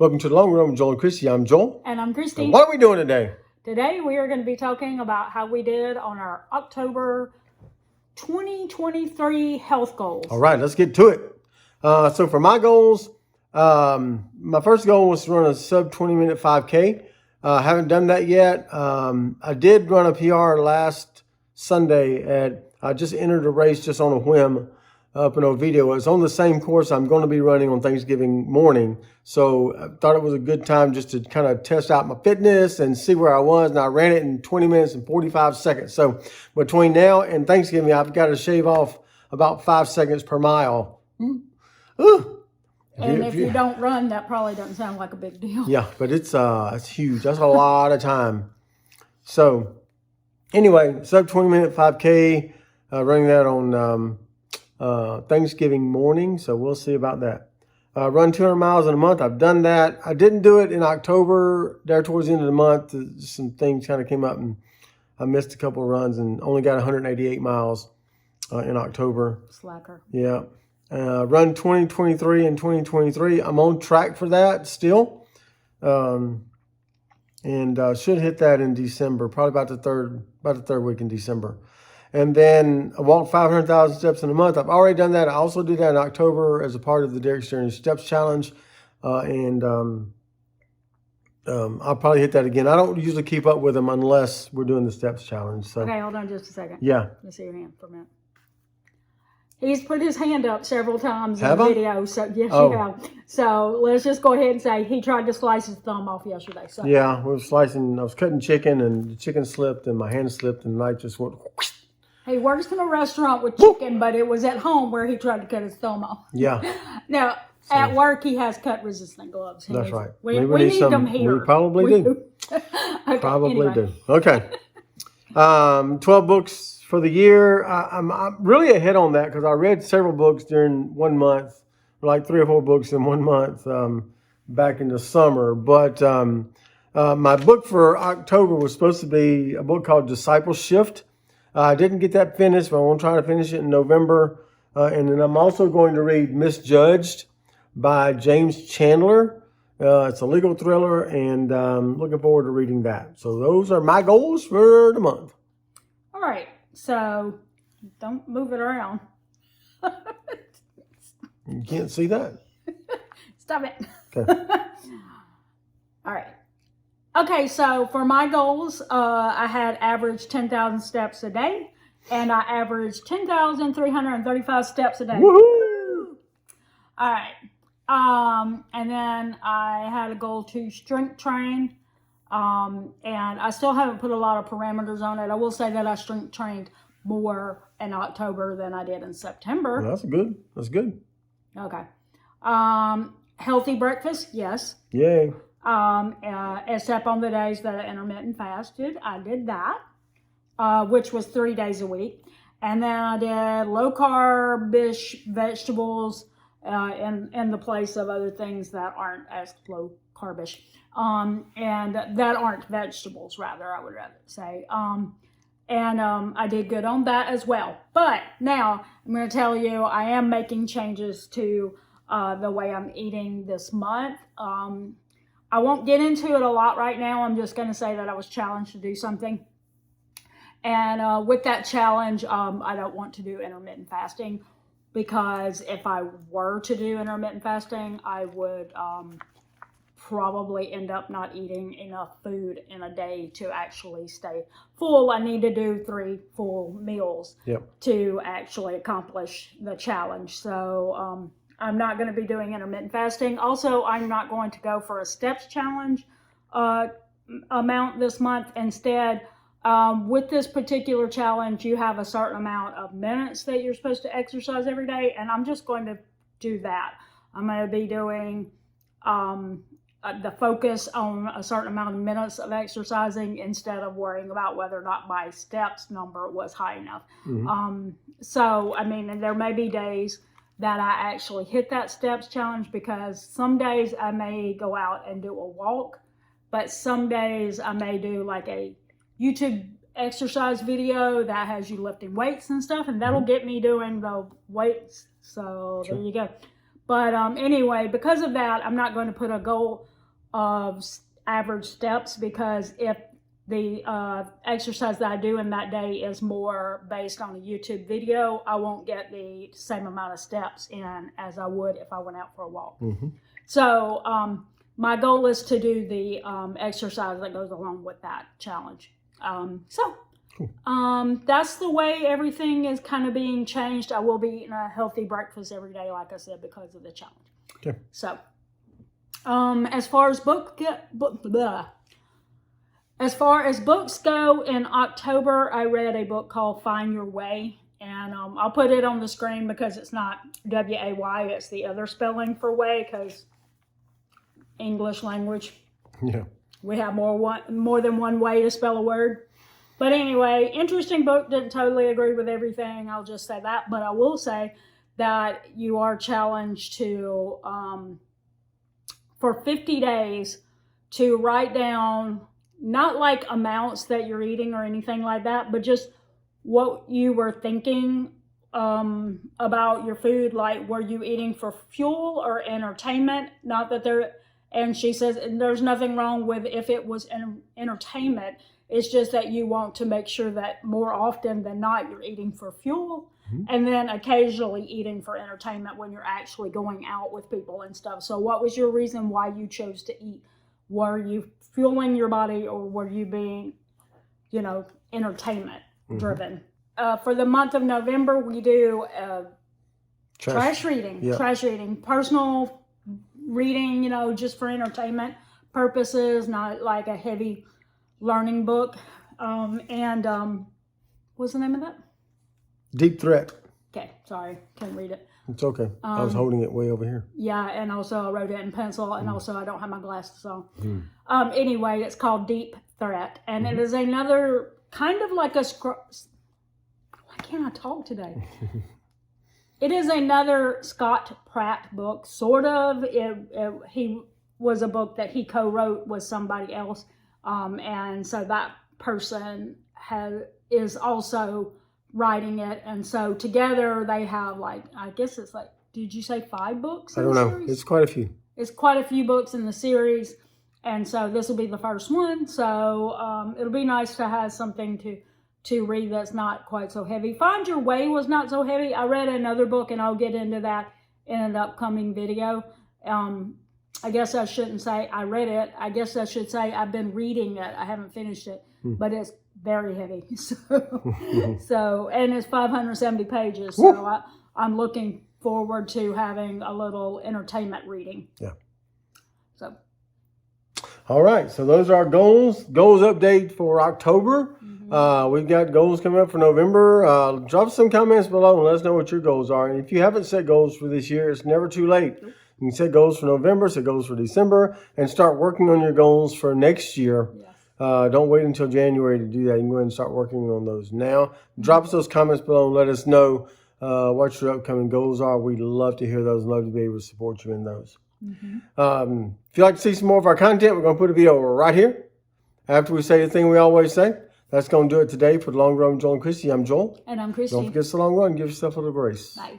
Welcome to the Long Run with Joel and Christy. I'm Joel. And I'm Christy. And what are we doing today? Today we are going to be talking about how we did on our October 2023 health goals. All right, let's get to it. So for my goals, my first goal was to run a sub 20-minute 5K. I haven't done that yet. I did run a PR last Sunday I just entered a race just on a whim up in Oviedo. It's on the same course I'm going to be running on Thanksgiving morning. So I thought it was a good time just to kind of test out my fitness and see where I was. And I ran it in 20 minutes and 45 seconds. So between now and Thanksgiving, I've got to shave off about 5 seconds per mile. And if you don't run, that probably doesn't sound like a big deal. Yeah, but it's huge. That's a lot of time. So anyway, sub 20-minute 5K, running that on Thanksgiving morning. So we'll see about that. Run 200 miles in a month. I've done that. I didn't do it in October. There towards the end of the month, some things kind of came up and I missed a couple of runs and only got 188 miles in October. Slacker. Yeah. Run 2023 and 2023. I'm on track for that still. And should hit that in December, probably about the third week in December. And then I walked 500,000 steps in a month. I've already done that. I also did that in October as a part of the Derek Stearns Steps Challenge. I'll probably hit that again. I don't usually keep up with them unless we're doing the Steps Challenge. So. Okay, hold on just a second. Yeah. Let's see your hand for a minute. He's put his hand up several times in the video. So yes, you have. So let's just go ahead and say he tried to slice his thumb off yesterday. So. Yeah, we were slicing. I was cutting chicken and the chicken slipped and my hand slipped and the knife just went. He works in a restaurant with chicken, but it was at home where he tried to cut his thumb off. Yeah. Now, at work, he has cut-resistant gloves. That's right. We need them here. We probably do. Okay, probably do. Okay. 12 books for the year. I'm really ahead on that because I read several books during 1 month, like 3 or 4 books in 1 month back in the summer. But my book for October was supposed to be a book called Disciple Shift. I didn't get that finished, but I want to try to finish it in November. And then I'm also going to read Misjudged by James Chandler. It's a legal thriller, and looking forward to reading that. So those are my goals for the month. All right. So don't move it around. You can't see that. Stop it. Okay. All right. Okay, so for my goals, I had averaged 10,000 steps a day, and I averaged 10,335 steps a day. Woohoo! All right. And then I had a goal to strength train, and I still haven't put a lot of parameters on it. I will say that I strength trained more in October than I did in September. Well, that's good. That's good. Okay. Healthy breakfast, yes. Yay. Except on the days that I intermittent fasted, I did that, which was 3 days a week. And then I did low carb-ish vegetables in the place of other things that aren't as low carb-ish, and that aren't vegetables, rather, I would rather say. I did good on that as well. But now I'm going to tell you, I am making changes to the way I'm eating this month. I won't get into it a lot right now. I'm just going to say that I was challenged to do something. And with that challenge, I don't want to do intermittent fasting because if I were to do intermittent fasting, I would probably end up not eating enough food in a day to actually stay full. I need to do 3 full meals to actually accomplish the challenge. So, I'm not going to be doing intermittent fasting. Also, I'm not going to go for a steps challenge amount this month. Instead, with this particular challenge, you have a certain amount of minutes that you're supposed to exercise every day, and I'm just going to do that. I'm going to be doing the focus on a certain amount of minutes of exercising instead of worrying about whether or not my steps number was high enough. Mm-hmm. So, I mean, and there may be days that I actually hit that steps challenge because some days I may go out and do a walk, but some days I may do like a YouTube exercise video that has you lifting weights and stuff, and that'll get me doing the weights. So there you go. But anyway, because of that, I'm not going to put a goal of average steps, because if the exercise that I do in that day is more based on a YouTube video, I won't get the same amount of steps in as I would if I went out for a walk. Mm-hmm. So my goal is to do the exercise that goes along with that challenge. That's the way everything is kind of being changed. I will be eating a healthy breakfast every day, like I said, because of the challenge. Okay. So as far as books go, in October, I read a book called Find Your Way. And I'll put it on the screen because it's not W-A-Y, it's the other spelling for way, because English language. Yeah. We have more than one way to spell a word. But anyway, interesting book. Didn't totally agree with everything. I'll just say that. But I will say that you are challenged to, for 50 days, to write down, not like amounts that you're eating or anything like that, but just what you were thinking about your food. Like, were you eating for fuel or entertainment? Not that there, and she says there's nothing wrong with if it was entertainment. It's just that you want to make sure that more often than not you're eating for fuel, and then occasionally eating for entertainment when you're actually going out with people and stuff. So what was your reason why you chose to eat? Were you fueling your body, or were you being, entertainment driven? For the month of November, we do trash reading. Yeah. Trash reading, personal reading, just for entertainment purposes, not like a heavy learning book. What's the name of that? Deep Threat. Okay, sorry, can't read it. It's okay. I was holding it way over here. Yeah, and also I wrote it in pencil, and also I don't have my glasses on. Anyway, it's called Deep Threat, and it is another kind of like a why can't I talk today? It is another Scott Pratt book, sort of. He was a book that he co-wrote with somebody else, and so that person is also writing it, and so together they have, like, I guess it's like, did you say 5 books? I don't know. It's quite a few. It's quite a few books in the series, and so this will be the first one. So it'll be nice to have something to read that's not quite so heavy. Find Your Way was not so heavy. I read another book, and I'll get into that in an upcoming video. I guess I shouldn't say I read it. I guess I should say I've been reading it. I haven't finished it, but it's very heavy. So and it's 570 pages. So I'm looking forward to having a little entertainment reading. Yeah. So. All right. So those are our goals. Goals update for October. We've got goals coming up for November. Drop some comments below and let us know what your goals are. And if you haven't set goals for this year, it's never too late. You can set goals for November, set goals for December, and start working on your goals for next year. Yes. Don't wait until January to do that. You can go ahead and start working on those now. Drop us those comments below and let us know what your upcoming goals are. We'd love to hear those and love to be able to support you in those. If you'd like to see some more of our content, we're going to put a video right here after we say the thing we always say. That's going to do it today for The Long Run with Joel and Christy. I'm Joel. And I'm Christy. Don't forget the long run. Give yourself a little grace. Bye.